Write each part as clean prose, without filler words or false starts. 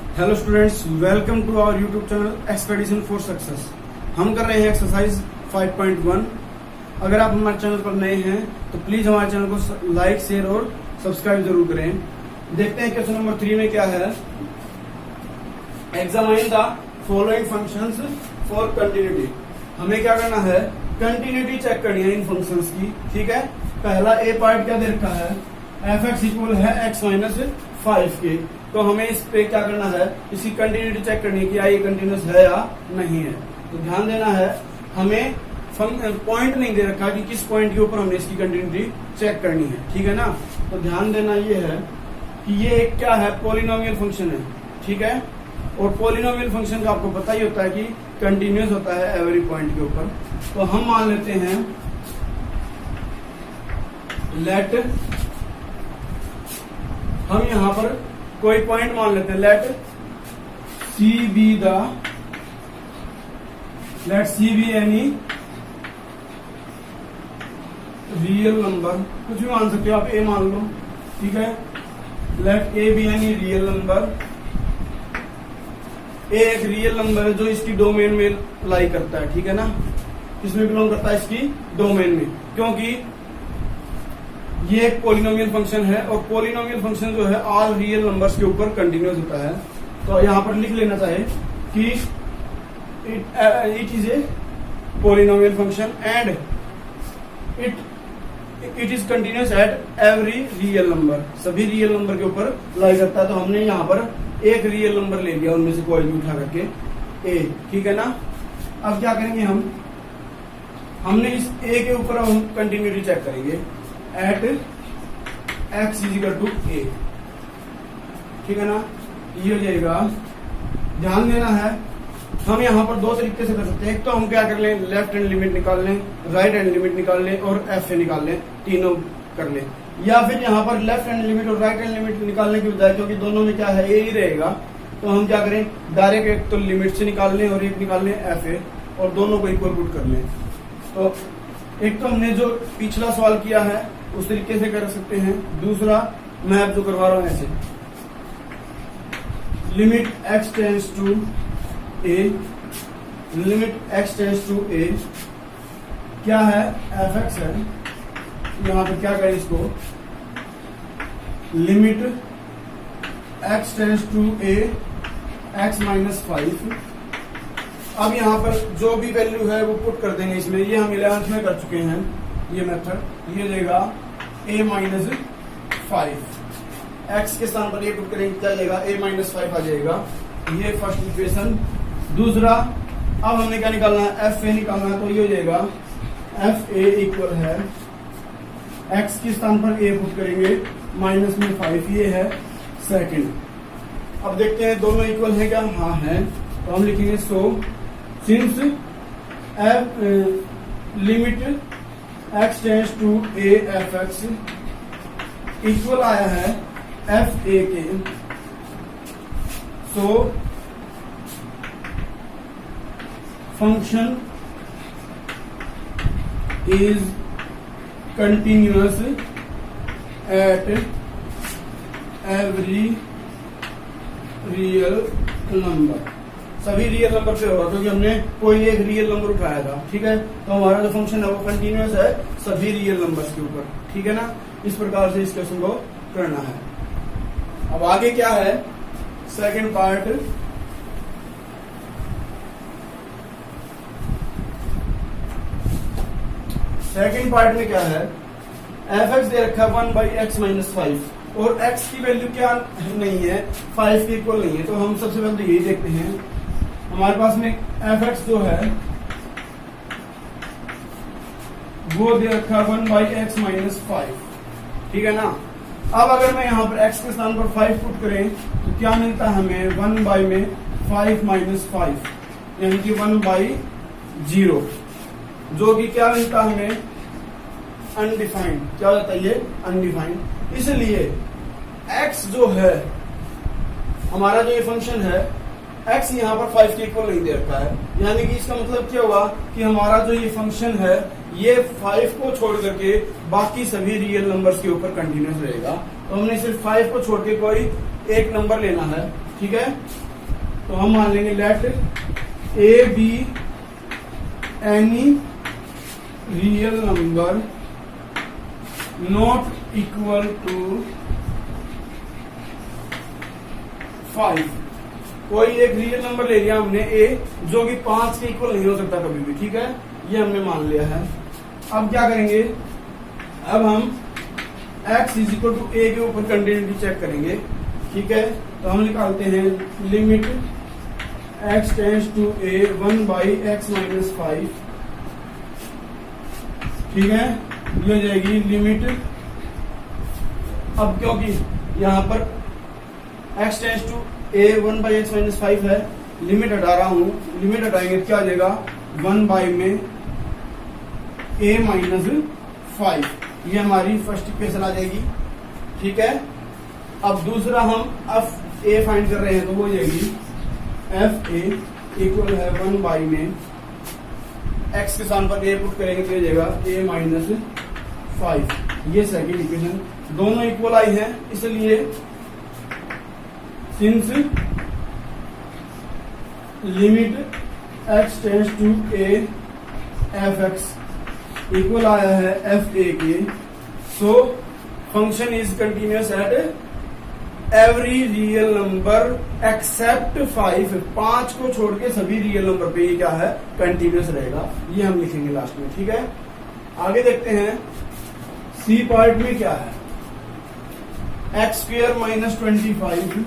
Hello students, welcome to our YouTube channel expedition for success. हम कर रहे हैं एक्सरसाइज 5.1। अगर आप हमारे चैनल पर नए हैं तो प्लीज हमारे चैनल को लाइक, शेयर और सब्सक्राइब जरूर करें। देखते हैं क्वेश्चन नंबर 3 में क्या है। Examine the following functions for continuity. हमें क्या करना है, कंटिन्यूटी चेक करनी है इन फंक्शंस की। ठीक है, पहला ए पार्ट क्या दे रखा है, एफ एक्स इक्वल है एक्स माइनस 5 के। तो हमें इस पे क्या करना है, इसकी कंटिन्यूटी चेक करनी है कि ये कंटिन्यूस है या नहीं है। तो ध्यान देना है, हमें पॉइंट नहीं दे रखा कि किस पॉइंट के ऊपर हमें इसकी कंटिन्यूटी चेक करनी है। ठीक है ना, तो ध्यान देना ये है कि ये एक क्या है, पॉलिनोमियल फंक्शन है। ठीक है, और पॉलिनोमियल फंक्शन का आपको पता ही होता है कि कंटिन्यूस होता है एवरी पॉइंट के ऊपर। तो हम मान लेते हैं लेट, हम यहां पर कोई पॉइंट मान लेते हैं, let c be any real number. कुछ भी मान सकते हो आप, ए मान लो। ठीक है, let a be any real number. A एक रियल नंबर है जो इसकी डोमेन में लाई करता है। ठीक है ना, किसमें बिलोंग करता है, इसकी डोमेन में, क्योंकि ये एक पॉलिनोमियल फंक्शन है और पॉलिनोमियल फंक्शन जो है ऑल रियल नंबर्स के ऊपर कंटिन्यूस होता है। तो यहां पर लिख लेना चाहिए कि it is a polynomial function and it is continuous at every real number. सभी रियल नंबर के ऊपर लाई करता है। तो हमने यहाँ पर एक रियल नंबर ले लिया उनमें से कोई भी उठा करके, ए। ठीक है ना, अब क्या करेंगे हमने इस ए के ऊपर हम कंटिन्यूटी चेक करेंगे at x is equal to a. ठीक है ना, ये हो जाएगा। ध्यान देना है, हम यहाँ पर दो तरीके से कर सकते हैं। एक तो हम क्या कर लें, लेफ्ट हैंड लिमिट निकाल लें, राइट हैंड लिमिट निकाल लें और एफ से निकाल लें, तीनों कर लें। या फिर यहाँ पर लेफ्ट हैंड लिमिट और राइट हैंड लिमिट निकालने की बजाय, क्योंकि दोनों में क्या है ए ही रहेगा, तो हम क्या करें, डायरेक्ट एक तो लिमिट से निकाल लें और एक निकाल लें एफ ए, और दोनों को इक्वल पुट कर लें। तो एक तो हमने जो पिछला सवाल किया है उस तरीके से कर सकते हैं। दूसरा मैं अब जो करवा रहा हूं ऐसे, limit x tends to a, limit x tends to a क्या है, एफ एक्स है। यहां पर क्या करें इसको, limit x tends to a x minus 5। अब यहां पर जो भी वैल्यू है वो पुट कर देंगे इसमें। ये हम 11th में कर चुके हैं ये मेथड। ये देगा a माइनस 5, एक्स के स्थान पर ये पुट करेंगे, क्या जाएगा, a माइनस 5 आ जाएगा। ये फर्स्ट इक्वेशन। दूसरा, अब हमने क्या निकालना है, एफ ए निकालना है। तो ये हो जाएगा एफ ए इक्वल है, एक्स के स्थान पर a पुट करेंगे, माइनस में 5, ये है सेकंड। अब देखते हैं दोनों इक्वल है क्या, हाँ है। तो हम लिखेंगे so since limit x tends to a f x equal आया है एफ ए के, so function is continuous at every real number. सभी रियल नंबर पे होगा, क्योंकि हमने कोई एक रियल नंबर उठाया था। ठीक है, तो हमारा जो फंक्शन है वो कंटिन्यूअस है सभी रियल नंबर्स के ऊपर। ठीक है ना, इस प्रकार से इस क्वेश्चन को करना है। अब आगे क्या है, सेकंड पार्ट। सेकंड पार्ट में क्या है, एफ एक्स दे रखा है 1 बाई एक्स माइनस 5 और एक्स की वैल्यू क्या नहीं है, 5 के इक्वल नहीं है। तो हम सबसे पहले तो यही देखते हैं, हमारे पास में एफ एक्स जो है वो दे रखा 1 बाई एक्स माइनस 5। ठीक है ना, अब अगर मैं यहाँ पर एक्स के स्थान पर 5 पुट करें तो क्या मिलता है हमें, 1 बाई में 5 माइनस 5 यानी कि 1 बाई 0, जो कि क्या मिलता है हमें, अनडिफाइंड। क्या होता है ये, अनडिफाइंड। इसलिए x जो है हमारा, जो ये फंक्शन है, x यहाँ पर 5 के इक्वल नहीं दे रखा है। यानी कि इसका मतलब क्या हुआ कि हमारा जो ये फंक्शन है ये 5 को छोड़ करके बाकी सभी रियल नंबर्स के ऊपर कंटिन्यूस रहेगा। तो हमने सिर्फ 5 को छोड़ के कोई एक नंबर लेना है, ठीक है। तो हम मान लेंगे let a be any real number not equal to 5। कोई एक रियल नंबर ले लिया हमने ए, जो कि 5 के इक्वल नहीं हो सकता कभी भी, ठीक है, ये हमने मान लिया है। अब क्या करेंगे, अब हम x इज इक्वल टू ए के ऊपर कंटिन्यूटी चेक करेंगे, ठीक है। तो हम निकालते हैं limit x tends to a 1 by x minus 5, ठीक है, ये हो जाएगी लिमिट। अब क्योंकि यहां पर x tends to a 1 by x minus 5 है, लिमिट हटा रहा हूं, लिमिट हटाएंगे क्या आ जाएगा 1 बाई में a माइनस 5, ये हमारी फर्स्ट इक्वेशन आ जाएगी, ठीक है। अब दूसरा हम एफ ए फाइंड कर रहे हैं, तो वो हो जाएगी एफ ए इक्वल है 1 बाई में एक्स के स्थान पर ए पुट करेंगे तो ये जाएगा ए माइनस 5, ये सेकेंड इक्वेशन। दोनों इक्वल आई है, इसलिए since limit x tends to a f x equal आया है एफ ए के, so function is continuous at every real number except 5। 5 को छोड़ के सभी रियल नंबर पे ये क्या है, कंटिन्यूअस रहेगा, ये हम लिखेंगे लास्ट में, ठीक है। आगे देखते हैं सी पार्ट में क्या है, एक्स स्क्वायर माइनस 25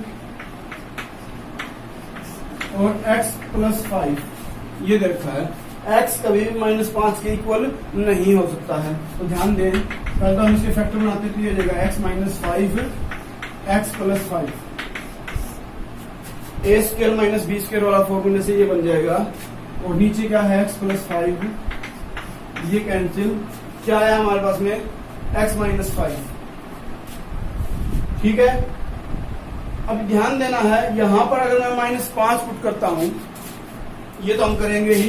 और एक्स प्लस 5 ये दे रखा है। x कभी भी -5 के इक्वल नहीं हो सकता है, तो ध्यान दें। पहले तो हम इसके फैक्टर बनाते तो ये जाएगा x माइनस 5 x प्लस 5, ए स्क्वायर माइनस बी स्क्वायर वाला फॉर्मूले से ये बन जाएगा, और नीचे क्या है x प्लस 5, ये कैंसिल, क्या आया हमारे पास में x माइनस 5, ठीक है। अब ध्यान देना है, यहां पर अगर मैं -5 पुट करता हूं, ये तो हम करेंगे ही,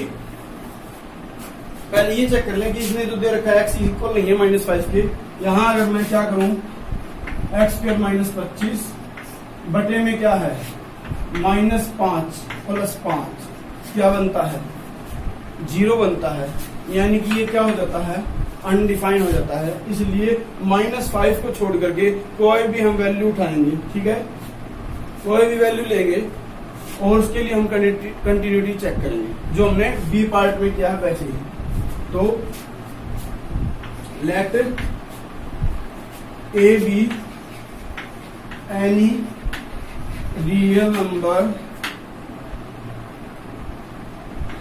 पहले ये चेक कर लें कि इसने जो दे रखा है x इक्वल नहीं है -5 के। यहां अगर मैं क्या करूं, एक्स स्क्वायर माइनस 25 बटे में क्या है -5 प्लस 5, क्या बनता है 0 बनता है, यानी कि ये क्या हो जाता है अनडिफाइंड हो जाता है। इसलिए -5 को छोड़ करके कोई भी हम वैल्यू उठाएंगे, ठीक है, कोई भी वैल्यू लेंगे और उसके लिए हम कंटिन्यूटी चेक करेंगे, जो हमने बी पार्ट में किया है वैसे ही। तो let a be any real number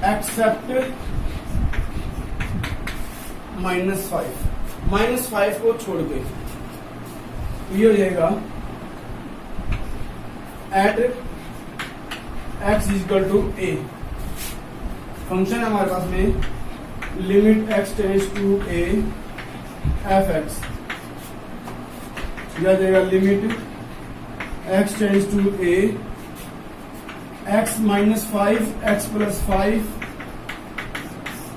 except -5 को छोड़ के, ये हो जाएगा at x equal to a. Function हमारे पास में limit x tends to a f x, यह जाएगा limit x tends to a x minus 5 x plus 5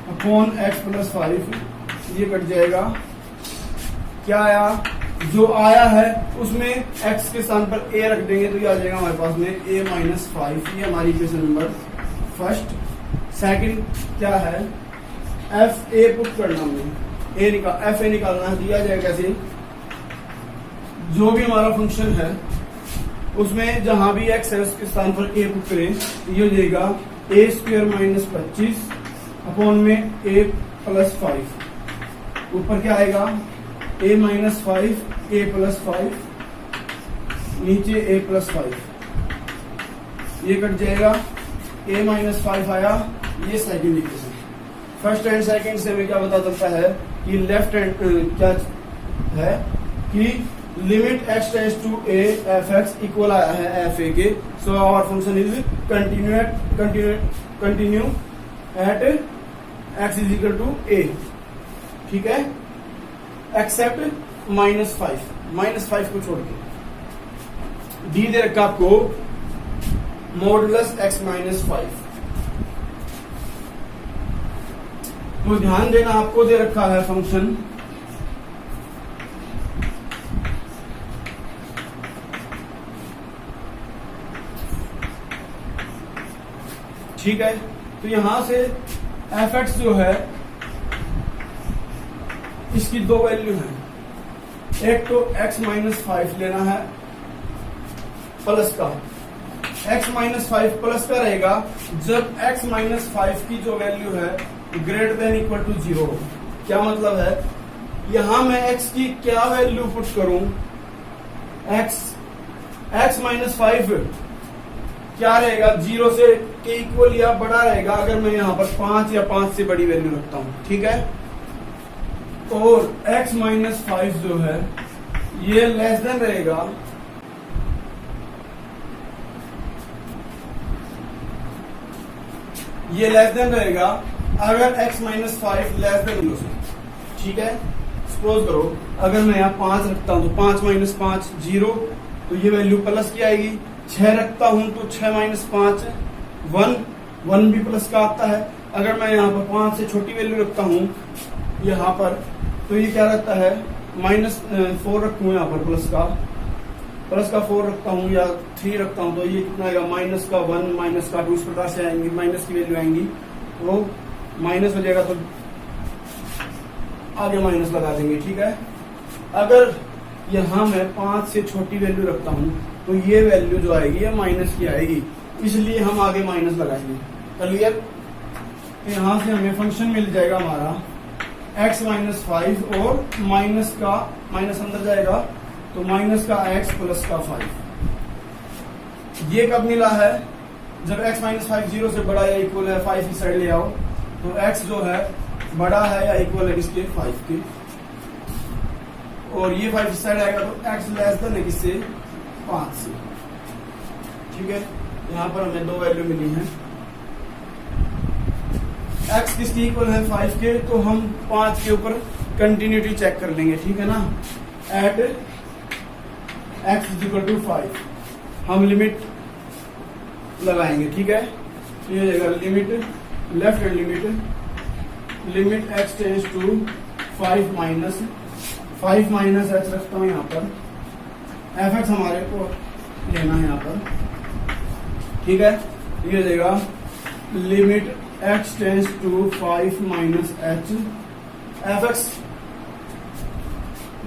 upon x plus 5, ये कट जाएगा। क्या आया, जो आया है उसमें x के स्थान पर a रख देंगे तो ये आ जाएगा हमारे पास में a माइनस 5, ये हमारी इक्वेशन नंबर फर्स्ट। सेकंड क्या है, एफ ए पुट करना, हमने एफ ए निकालना है, दिया जाएगा कैसे, जो भी हमारा फंक्शन है उसमें जहां भी x है उसके स्थान पर a पुट करें, ये हो जाएगा a स्क्वायर माइनस 25 अपॉन में a प्लस 5, ऊपर क्या आएगा a माइनस 5 a प्लस 5, नीचे a प्लस 5, ये कट जाएगा, a माइनस 5 आया, ये second equation. First and second से हमें क्या पता चलता है कि लेफ्ट हैंड क्या है कि limit x tends to a f x equal आया है एफ ए के, so our function is continue at x is equal to a, ठीक है, एक्सेप्ट -5 को छोड़ के। डी दे रखा आपको मॉडुलस x माइनस 5, तो ध्यान देना आपको दे रखा है फंक्शन ठीक है। तो यहां से एफ एक्स जो है इसकी दो वैल्यू है, एक तो x माइनस 5 लेना है प्लस का, x माइनस 5 प्लस का रहेगा जब x माइनस 5 की जो वैल्यू है ग्रेटर देन इक्वल टू 0। क्या मतलब है, यहां मैं x की क्या वैल्यू पुट करूं, x माइनस 5 क्या रहेगा, 0 से के इक्वल या बड़ा रहेगा अगर मैं यहां पर 5 या 5 से बड़ी वैल्यू रखता हूं, ठीक है। और x माइनस 5 जो है ये लेस देन रहेगा अगर x माइनस 5 लेस देन 0 से, ठीक है। सपोज करो अगर मैं यहाँ 5 रखता हूं तो 5 माइनस 5 0, तो ये वैल्यू प्लस की आएगी। 6 रखता हूं तो 6 माइनस 5 1 भी प्लस का आता है। अगर मैं यहाँ पर 5 से छोटी वैल्यू रखता हूं यहाँ पर, तो ये क्या रहता है, माइनस 4 रखूं यहाँ पर प्लस का 4 रखता हूं या 3 रखता हूं, तो ये कितना आएगा, माइनस का 1 माइनस का 2, इस प्रकार से आएंगी, माइनस की वैल्यू आएंगी, तो माइनस हो जाएगा तो आगे माइनस लगा देंगे, ठीक है। अगर यहां मैं 5 से छोटी वैल्यू रखता हूं तो ये वैल्यू जो आएगी ये माइनस की आएगी, इसलिए हम आगे माइनस लगाएंगे। क्लियर। यहां से हमें फंक्शन मिल जाएगा हमारा x माइनस 5 और माइनस अंदर जाएगा तो माइनस का x प्लस का 5। ये कब मिला है, जब x माइनस 5 0 से बड़ा या इक्वल है, 5 की साइड ले आओ तो x जो है बड़ा है या इक्वल है किसके, 5 के, और ये 5 की साइड आएगा तो x लेस देन है किससे, 5 से, ठीक है। यहां पर हमें दो वैल्यू मिली है, x किसकी इक्वल है 5 के, तो हम 5 के ऊपर कंटिन्यूटी चेक कर लेंगे, ठीक है ना। At x is equal to 5 हम लिमिट लगाएंगे, ठीक है। ये जाएगा limit left hand limit x tends to 5 minus h रखता हूं यहाँ पर, एफ एक्स हमारे को लेना है यहाँ पर, ठीक है। ये जाएगा limit x tends to 5 minus h, f x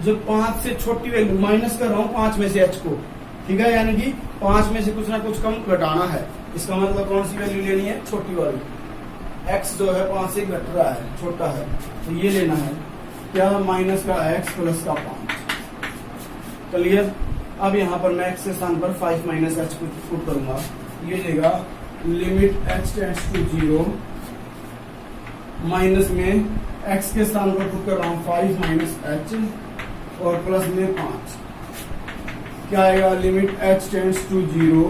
जब 5 से छोटी वैल्यू, माइनस कर रहा हूं 5 में से h को, ठीक है, यानी कि 5 में से कुछ ना कुछ कम घटाना है। इसका मतलब कौन सी वैल्यू लेनी है, छोटी वाली, x जो है 5 से घट रहा है, छोटा है, तो ये लेना है क्या, माइनस का x प्लस का 5। क्लियर। अब यहां पर मैं x के स्थान पर 5 माइनस h को पुट करूंगा, ये देगा limit x tends to 0, minus में x के स्थान पर पुट कर रहा हूं 5 माइनस h और प्लस में 5, क्या आएगा, लिमिट x टेंड्स टू 0।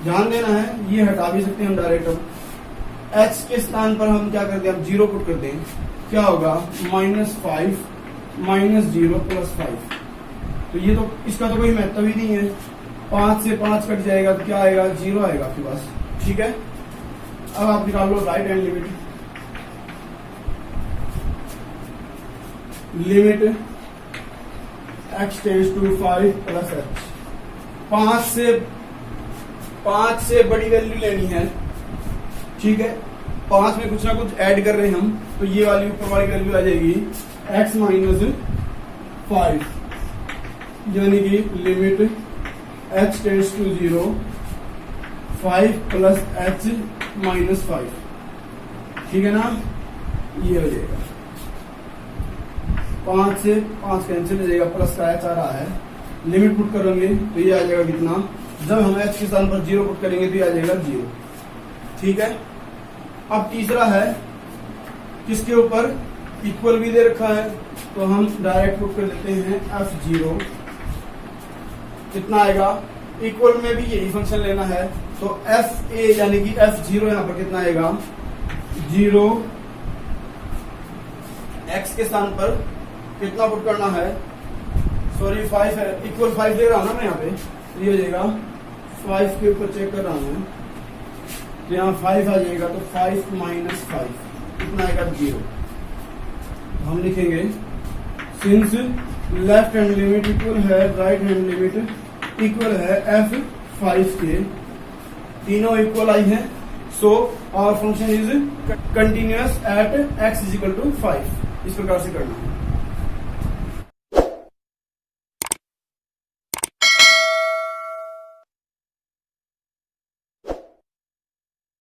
ध्यान देना है, ये हटा भी सकते हैं हम डायरेक्ट, h के स्थान पर हम क्या करते हैं, हम 0 पुट करते हैं, क्या होगा, माइनस 5 माइनस 0 प्लस 5। तो ये तो इसका तो कोई महत्व ही नहीं है, 5 से 5 कट जाएगा तो क्या आएगा, 0 आएगा आपके पास, ठीक है। अब आप निकाल लो right hand limit x tends to 5 plus h, 5 से बड़ी वैल्यू लेनी है, ठीक है। 5 में कुछ ना कुछ ऐड कर रहे हैं हम, तो ये वाली ऊपर वाली वैल्यू आ जाएगी x माइनस 5, यानी कि limit h tends to 0 5 plus h minus 5, ठीक है ना। ये हो जाएगा 5 से 5 कैंसिल हो जाएगा, प्लस का h आ रहा है, लिमिट पुट करेंगे तो ये आ जाएगा कितना, जब हम h के स्थान पर 0 पुट करेंगे तो ये आ जाएगा 0, ठीक है। अब तीसरा है किसके ऊपर, इक्वल भी दे रखा है, तो हम डायरेक्ट पुट कर देते हैं f0, कितना आएगा, इक्वल में भी यही फंक्शन लेना है, तो fa यानी कि f0 यहां पर कितना आएगा, 0, x के स्थान पर कितना पुट करना है, सॉरी 5 है, इक्वल 5 दे रहा हूं ना मैं यहाँ पे, ये हो जाएगा 5 के ऊपर चेक कर रहा हूं मैं, तो यहाँ 5 आ जाएगा, तो 5 माइनस 5 कितना आएगा, 0। हम लिखेंगे since left hand limit equal है राइट हैंड लिमिट इक्वल है f5 के, तीनों इक्वल आई है, so our function is continuous at x is equal to 5। इस प्रकार से करना है।